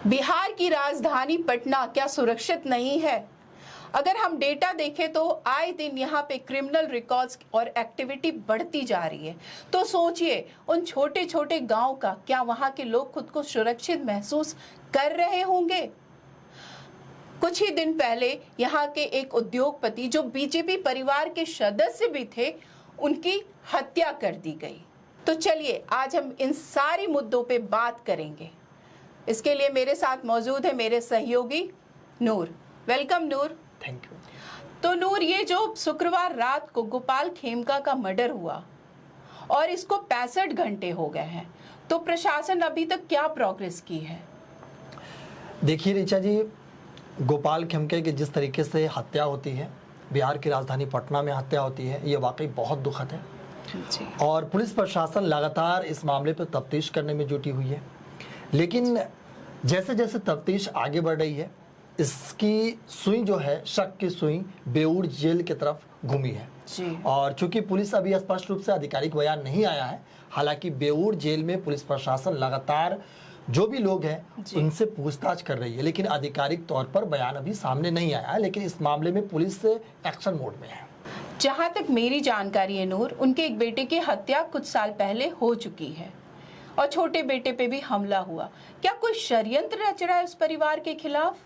बिहार की राजधानी पटना क्या सुरक्षित नहीं है? अगर हम डेटा देखें तो आए दिन यहाँ पे क्रिमिनल रिकॉर्ड्स और एक्टिविटी बढ़ती जा रही है। तो सोचिए उन छोटे छोटे गांव का, क्या वहाँ के लोग खुद को सुरक्षित महसूस कर रहे होंगे? कुछ ही दिन पहले यहाँ के एक उद्योगपति जो बीजेपी परिवार के सदस्य भी थे, उनकी हत्या कर दी गई। तो चलिए आज हम इन सारी मुद्दों पे बात करेंगे। इसके लिए मेरे साथ मौजूद है मेरे सहयोगी Noor. Welcome Noor. Thank you. तो नूर, ये जो शुक्रवार रात को गोपाल खेमका का मर्डर हुआ और इसको 65 घंटे हो गए हैं, तो प्रशासन अभी तक क्या प्रोग्रेस की है? देखिए ऋचा जी, गोपाल खेमके की जिस तरीके से हत्या होती है, बिहार की राजधानी पटना में हत्या होती है, ये वाकई बहुत दुखद है जी। और पुलिस प्रशासन लगातार इस मामले पर तफ्तीश करने में जुटी हुई है। लेकिन जैसे जैसे तफ्तीश आगे बढ़ रही है, इसकी सुई जो है, शक की सुई बेऊर जेल की तरफ घूमी है जी। और चूंकि पुलिस अभी स्पष्ट रूप से आधिकारिक बयान नहीं आया है, हालांकि बेऊर जेल में पुलिस प्रशासन लगातार जो भी लोग हैं उनसे पूछताछ कर रही है, लेकिन आधिकारिक तौर पर बयान अभी सामने नहीं आया है। लेकिन इस मामले में पुलिस एक्शन मोड में है। जहां तक मेरी जानकारी है नूर, उनके एक बेटे की हत्या कुछ साल पहले हो चुकी है और छोटे बेटे पे भी हमला हुआ। क्या कोई षड्यंत्र रच रहा है उस परिवार के खिलाफ?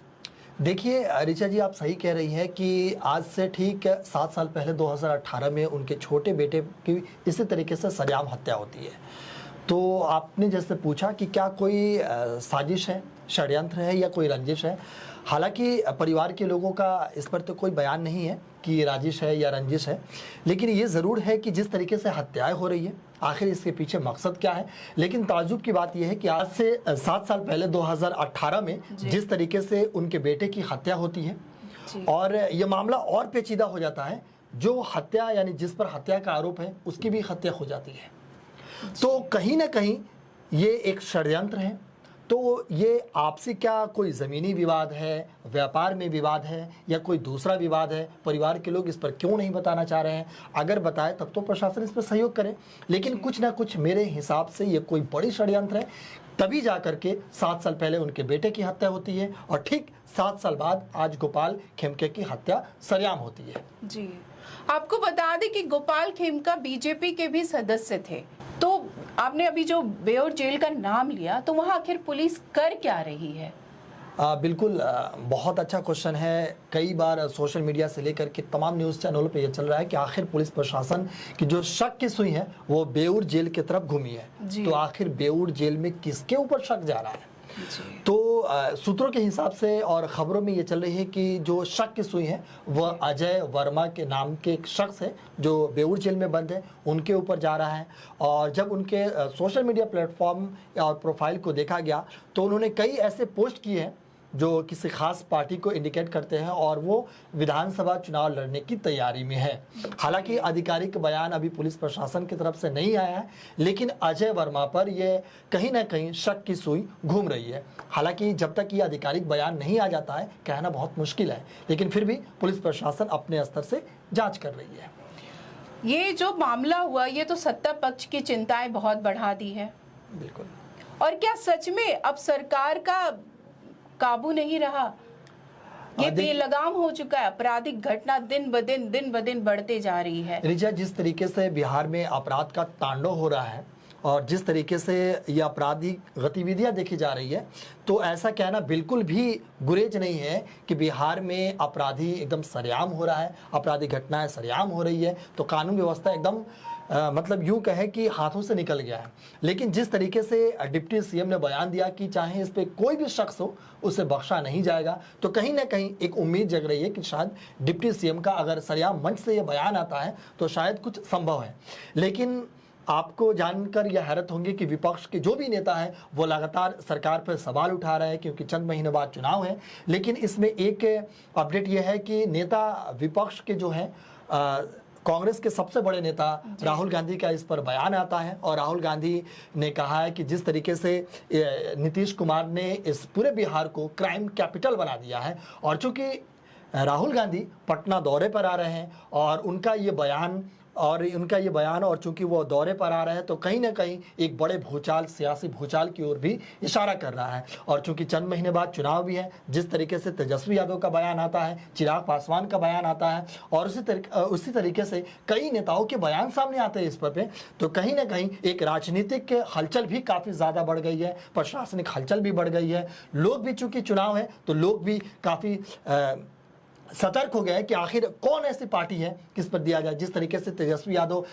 देखिए ऋचा जी, आप सही कह रही है कि आज से ठीक 7 साल पहले 2018 में उनके छोटे बेटे की इसी तरीके से सरेआम हत्या होती है। तो आपने जैसे पूछा कि क्या कोई साजिश है, षड्यंत्र है या कोई रंजिश है। हालांकि परिवार के लोगों का इस पर तो कोई बयान नहीं है कि राजिश है या रंजिश है, लेकिन ये ज़रूर है कि जिस तरीके से हत्याएं हो रही है, आखिर इसके पीछे मकसद क्या है। लेकिन ताज्जुब की बात यह है कि आज से 7 साल पहले 2018 में जिस तरीके से उनके बेटे की हत्या होती है और ये मामला और पेचीदा हो जाता है, जो हत्या यानी जिस पर हत्या का आरोप है उसकी भी हत्या हो जाती है। तो कहीं ना कहीं ये एक षड्यंत्र है। तो ये आपसी क्या कोई ज़मीनी विवाद है, व्यापार में विवाद है या कोई दूसरा विवाद है, परिवार के लोग इस पर क्यों नहीं बताना चाह रहे हैं? अगर बताए तब तो प्रशासन इस पर सहयोग करे, लेकिन कुछ ना कुछ मेरे हिसाब से ये कोई बड़ी षड्यंत्र है। तभी जा करके 7 साल पहले उनके बेटे की हत्या होती है और ठीक 7 साल बाद आज गोपाल खेमके की हत्या सरेआम होती है। जी, आपको बता दें कि गोपाल खेमका बीजेपी के भी सदस्य थे। तो आपने अभी जो बेऊर जेल का नाम लिया, तो वहाँ आखिर पुलिस कर क्या रही है? बिल्कुल, बहुत अच्छा क्वेश्चन है। कई बार सोशल मीडिया से लेकर के तमाम न्यूज़ चैनलों पे ये चल रहा है कि आखिर पुलिस प्रशासन की जो शक की सुई है वो बेऊर जेल की तरफ घूमी है। तो आखिर बेऊर जेल में किसके ऊपर शक जा रहा है? तो सूत्रों के हिसाब से और ख़बरों में ये चल रही है कि जो शक की सुई है वह अजय वर्मा के नाम के एक शख्स है जो बेऊर जेल में बंद है, उनके ऊपर जा रहा है। और जब उनके सोशल मीडिया प्लेटफॉर्म और प्रोफाइल को देखा गया तो उन्होंने कई ऐसे पोस्ट किए हैं जो किसी खास पार्टी को इंडिकेट करते हैं और वो विधानसभा चुनाव लड़ने की तैयारी में है। हालांकि आधिकारिक बयान अभी पुलिस प्रशासन की तरफ से नहीं आया है, लेकिन अजय वर्मा पर ये कहीं ना कहीं शक की सुई घूम रही है। हालांकि जब तक ये आधिकारिक बयान नहीं आ जाता है, कहना बहुत मुश्किल है, लेकिन फिर भी पुलिस प्रशासन अपने स्तर से जाँच कर रही है। ये जो मामला हुआ, ये तो सत्ता पक्ष की चिंताएं बहुत बढ़ा दी है। बिल्कुल। और क्या सच में अब सरकार का काबू नहीं रहा? ये बेलगाम हो चुका है। आपराधिक घटना दिन ब दिन बढ़ते जा रही है। रिचा, जिस तरीके से बिहार में अपराध का तांडव हो रहा है और जिस तरीके से ये आपराधिक गतिविधियां देखी जा रही है, तो ऐसा कहना बिल्कुल भी गुरेज नहीं है कि बिहार में अपराधी एकदम सरेआम हो रहा है, आपराधिक घटनाएं सरेआम हो रही है, तो कानून व्यवस्था एकदम मतलब यूँ कहे कि हाथों से निकल गया है। लेकिन जिस तरीके से डिप्टी सीएम ने बयान दिया कि चाहे इस पे कोई भी शख्स हो उसे बख्शा नहीं जाएगा, तो कहीं ना कहीं एक उम्मीद जग रही है कि शायद डिप्टी सीएम का अगर सरेआम मंच से ये बयान आता है तो शायद कुछ संभव है। लेकिन आपको जानकर यह हैरत होंगी कि विपक्ष के जो भी नेता हैं वो लगातार सरकार पर सवाल उठा रहे हैं क्योंकि चंद महीने बाद चुनाव है। लेकिन इसमें एक अपडेट यह है कि नेता विपक्ष के जो हैं, कांग्रेस के सबसे बड़े नेता राहुल गांधी का इस पर बयान आता है और राहुल गांधी ने कहा है कि जिस तरीके से नीतीश कुमार ने इस पूरे बिहार को क्राइम कैपिटल बना दिया है, और चूंकि राहुल गांधी पटना दौरे पर आ रहे हैं और उनका ये बयान और उनका ये बयान, और चूंकि वो दौरे पर आ रहे हैं तो कहीं ना कहीं एक बड़े भूचाल, सियासी भूचाल की ओर भी इशारा कर रहा है। और चूंकि चंद महीने बाद चुनाव भी है, जिस तरीके से तेजस्वी यादव का बयान आता है, चिराग पासवान का बयान आता है, और उसी तरीके से कई नेताओं के बयान सामने आते हैं इस पर पे, तो कहीं ना कहीं एक राजनीतिक हलचल भी काफ़ी ज़्यादा बढ़ गई है, प्रशासनिक हलचल भी बढ़ गई है। लोग भी, चूंकि चुनाव है तो लोग भी काफ़ी सतर्क हो गया है कि आखिर कौन ऐसी पार्टी है किस पर दिया जाए। जिस तरीके से तेजस्वी यादव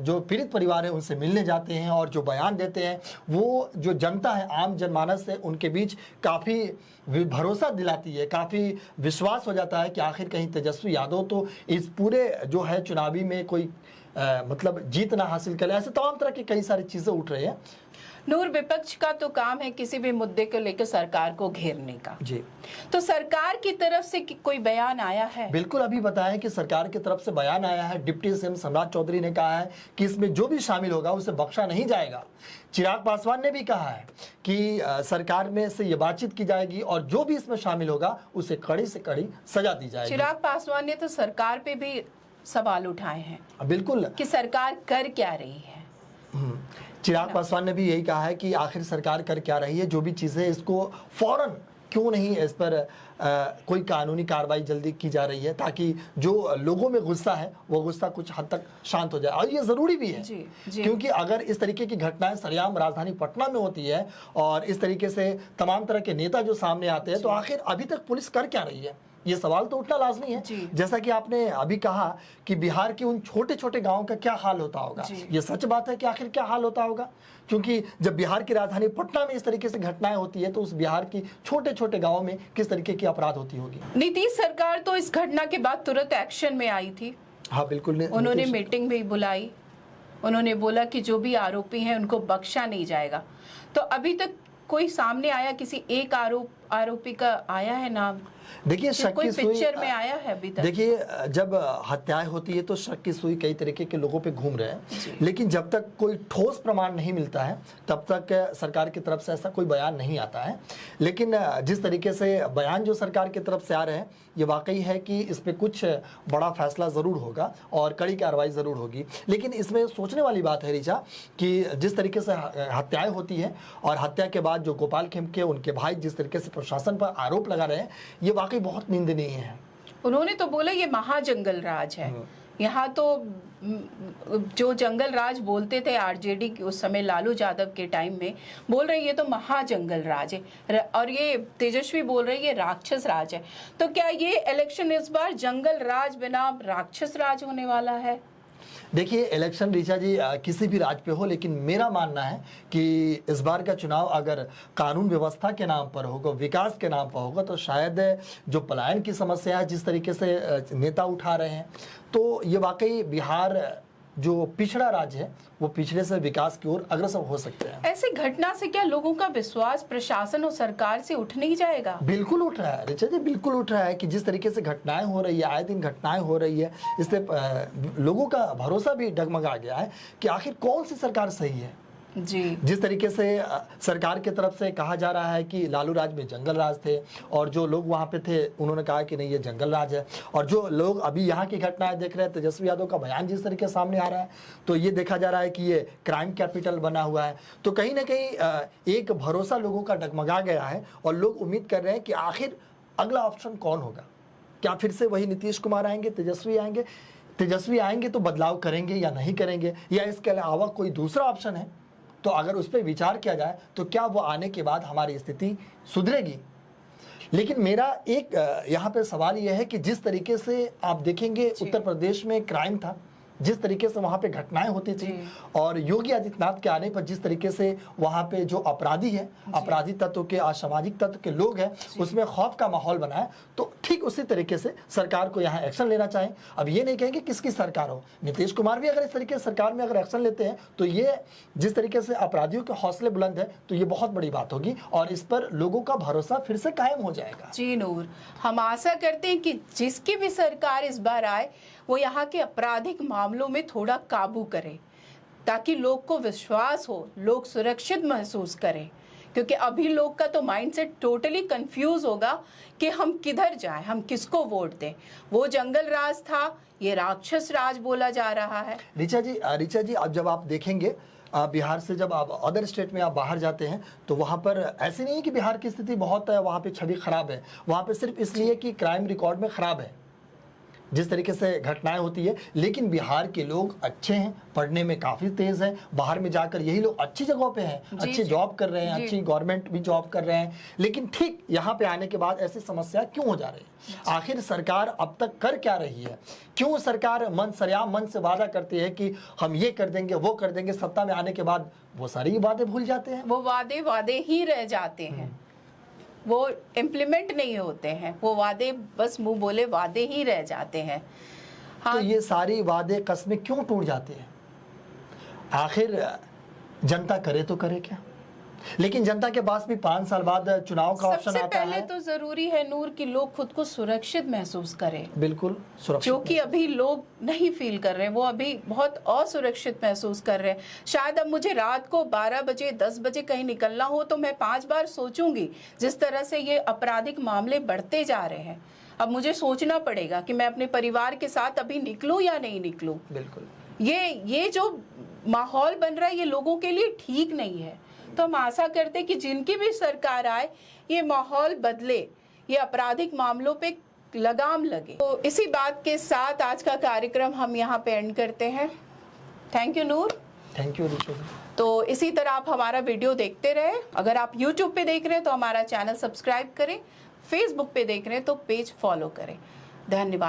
जो पीड़ित परिवार है उनसे मिलने जाते हैं और जो बयान देते हैं, वो जो जनता है, आम जनमानस है, उनके बीच काफ़ी भरोसा दिलाती है, काफ़ी विश्वास हो जाता है कि आखिर कहीं तेजस्वी यादव तो इस पूरे जो है चुनावी में कोई मतलब जीत ना हासिल करे। ऐसे तमाम तरह की कई सारी चीज़ें उठ रही हैं। नूर, विपक्ष का तो काम है किसी भी मुद्दे को लेकर सरकार को घेरने का। जी, तो सरकार की तरफ से कोई बयान आया है? बिल्कुल, अभी बताया कि सरकार की तरफ से बयान आया है। डिप्टी सीएम सम्राट चौधरी ने कहा है कि इसमें जो भी शामिल होगा उसे बख्शा नहीं जाएगा। चिराग पासवान ने भी कहा है कि सरकार में से ये बातचीत की जाएगी और जो भी इसमें शामिल होगा उसे कड़ी से कड़ी सजा दी जाएगी। चिराग पासवान ने तो सरकार पे भी सवाल उठाए हैं, बिल्कुल, कि सरकार कर क्या रही है। चिराग पासवान ने भी यही कहा है कि आखिर सरकार कर क्या रही है, जो भी चीज़ें इसको फौरन क्यों नहीं इस पर कोई कानूनी कार्रवाई जल्दी की जा रही है, ताकि जो लोगों में गुस्सा है वो गुस्सा कुछ हद तक शांत हो जाए। और ये ज़रूरी भी है जी। क्योंकि अगर इस तरीके की घटनाएं सरेआम राजधानी पटना में होती है और इस तरीके से तमाम तरह के नेता जो सामने आते हैं, तो आखिर अभी तक पुलिस कर क्या रही है, ये सवाल तो उठना लाजमी है। जैसा कि आपने अभी कहा कि बिहार के उन छोटे छोटे गांवों का क्या हाल होता होगा, ये सच बात है कि आखिर क्या हाल होता होगा, क्योंकि जब बिहार की राजधानी पटना में इस तरीके से घटनाएं होती है तो उस बिहार की छोटे छोटे गांवों में किस तरीके की अपराध होती होगी। नीतीश सरकार तो इस घटना के बाद तुरंत एक्शन में आई थी। हाँ बिल्कुल, उन्होंने मीटिंग भी बुलाई, उन्होंने बोला कि जो भी आरोपी हैं उनको बख्शा नहीं जाएगा। तो अभी तक कोई सामने आया, किसी एक आरोपी का आया है नाम? देखिए, शक कोई की सुई पिक्चर में आया है अभी तक? देखिए, जब हत्याएं होती है तो शक की सुई कई तरीके के लोगों पे घूम रहे हैं, लेकिन जब तक कोई ठोस प्रमाण नहीं मिलता है तब तक सरकार की तरफ से ऐसा कोई बयान नहीं आता है। लेकिन जिस तरीके से बयान जो सरकार की तरफ से आ रहे हैं, ये वाकई है कि इस पे कुछ बड़ा फैसला ज़रूर होगा और कड़ी कार्रवाई ज़रूर होगी। लेकिन इसमें सोचने वाली बात है ऋचा कि जिस तरीके से हत्याएं होती हैं और हत्या के बाद जो गोपाल खेमके, उनके भाई जिस तरीके से प्रशासन पर आरोप लगा रहे हैं, ये वाकई बहुत निंदनीय है। उन्होंने तो बोला ये महाजंगल राज है। यहाँ तो जो जंगल राज बोलते थे आरजेडी के उस समय लालू यादव के टाइम में, बोल रहे ये तो महाजंगल राज है, और ये तेजस्वी बोल रहे ये राक्षस राज है। तो क्या ये इलेक्शन इस बार जंगल राज बिना राक्षस राज होने वाला है? देखिए, इलेक्शन ऋचा जी किसी भी राज्य पे हो, लेकिन मेरा मानना है कि इस बार का चुनाव अगर कानून व्यवस्था के नाम पर होगा, विकास के नाम पर होगा, तो शायद जो पलायन की समस्या है जिस तरीके से नेता उठा रहे हैं, तो ये वाकई बिहार जो पिछड़ा राज्य है वो पिछड़े से विकास की ओर अग्रसर हो सकते हैं। ऐसी घटना से क्या लोगों का विश्वास प्रशासन और सरकार से उठ नहीं जाएगा? बिल्कुल उठ रहा है ऋचा जी, बिल्कुल उठ रहा है कि जिस तरीके से घटनाएं हो रही है, आए दिन घटनाएं हो रही है, इससे लोगों का भरोसा भी डगमगा गया है कि आखिर कौन सी सरकार सही है। जी, जिस तरीके से सरकार की तरफ से कहा जा रहा है कि लालू राज में जंगल राज थे, और जो लोग वहाँ पे थे उन्होंने कहा कि नहीं ये जंगल राज है, और जो लोग अभी यहाँ की घटनाएं देख रहे हैं, तेजस्वी यादव का बयान जिस तरीके से सामने आ रहा है, तो ये देखा जा रहा है कि ये क्राइम कैपिटल बना हुआ है। तो कहीं ना कहीं एक भरोसा लोगों का डगमगा गया है और लोग उम्मीद कर रहे हैं कि आखिर अगला ऑप्शन कौन होगा। क्या फिर से वही नीतीश कुमार आएंगे, तेजस्वी आएंगे तो बदलाव करेंगे या नहीं करेंगे, या इसके अलावा कोई दूसरा ऑप्शन है? तो अगर उस पर विचार किया जाए तो क्या वो आने के बाद हमारी स्थिति सुधरेगी? लेकिन मेरा एक यहाँ पे सवाल यह है कि जिस तरीके से आप देखेंगे उत्तर प्रदेश में क्राइम था, जिस तरीके से वहाँ पे घटनाएं होती थी, और योगी आदित्यनाथ के आने पर जिस तरीके से वहाँ पे जो अपराधी है, अपराधी तत्व के, असामाजिक तत्व के लोग हैं, उसमें खौफ का माहौल बना है, तो ठीक उसी तरीके से सरकार को यहाँ एक्शन लेना चाहिए। अब ये नहीं कहेंगे किसकी सरकार हो, नीतीश कुमार भी अगर इस तरीके से सरकार में अगर एक्शन लेते हैं तो ये जिस तरीके से अपराधियों के हौसले बुलंद है, तो ये बहुत बड़ी बात होगी और इस पर लोगों का भरोसा फिर से कायम हो जाएगा। जी नूर, हम आशा करते हैं कि जिसकी भी सरकार इस बार आए वो यहाँ के आपराधिक मामलों में थोड़ा काबू करे, ताकि लोग को विश्वास हो, लोग सुरक्षित महसूस करें क्योंकि अभी लोग का तो माइंडसेट टोटली कंफ्यूज होगा कि हम किधर जाएं, हम किसको वोट दें। वो जंगल राज था, ये राक्षस राज बोला जा रहा है। ऋचा जी अब जब आप देखेंगे बिहार से जब आप अदर स्टेट में आप बाहर जाते हैं तो वहाँ पर ऐसे नहीं है कि बिहार की स्थिति बहुत वहाँ पे छवि खराब है। वहाँ पे सिर्फ इसलिए कि क्राइम रिकॉर्ड में खराब है, जिस तरीके से घटनाएं होती है, लेकिन बिहार के लोग अच्छे हैं, पढ़ने में काफ़ी तेज़ हैं, बाहर में जाकर यही लोग अच्छी जगहों पे हैं, अच्छी जॉब कर रहे हैं, अच्छी गवर्नमेंट भी जॉब कर रहे हैं, लेकिन ठीक यहाँ पे आने के बाद ऐसी समस्या क्यों हो जा रही है? आखिर सरकार अब तक कर क्या रही है? क्यों सरकार मन से वादा करती है कि हम ये कर देंगे, वो कर देंगे, सत्ता में आने के बाद वो सारी वादे भूल जाते हैं? वो वादे ही रह जाते हैं, वो इम्प्लीमेंट नहीं होते हैं, वो वादे बस मुंह बोले वादे ही रह जाते हैं। हाँ, तो ये सारी वादे कस्में क्यों टूट जाते हैं? आखिर जनता करे तो करे क्या? लेकिन जनता के पास भी 5 साल बाद चुनाव का ऑप्शन सबसे आता पहले है। तो जरूरी है नूर कि लोग खुद को सुरक्षित महसूस करें, बिल्कुल सुरक्षित, जो कि अभी लोग नहीं फील कर रहे हैं। वो अभी बहुत असुरक्षित महसूस कर रहे हैं। शायद अब मुझे रात को 12 बजे 10 बजे कहीं निकलना हो तो मैं 5 बार सोचूंगी। जिस तरह से ये आपराधिक मामले बढ़ते जा रहे हैं, अब मुझे सोचना पड़ेगा कि मैं अपने परिवार के साथ अभी निकलूं या नहीं निकलूं। बिल्कुल ये जो माहौल बन रहा है ये लोगों के लिए ठीक नहीं है। तो हम आशा करते हैं कि जिनकी भी सरकार आए ये माहौल बदले, ये आपराधिक मामलों पे लगाम लगे। तो इसी बात के साथ आज का कार्यक्रम हम यहाँ पे एंड करते हैं। Thank you Noor. Thank you Richa. तो इसी तरह आप हमारा वीडियो देखते रहे। अगर आप YouTube पे देख रहे हैं तो हमारा चैनल सब्सक्राइब करें, Facebook पे देख रहे हैं तो पेज फॉलो करें। धन्यवाद।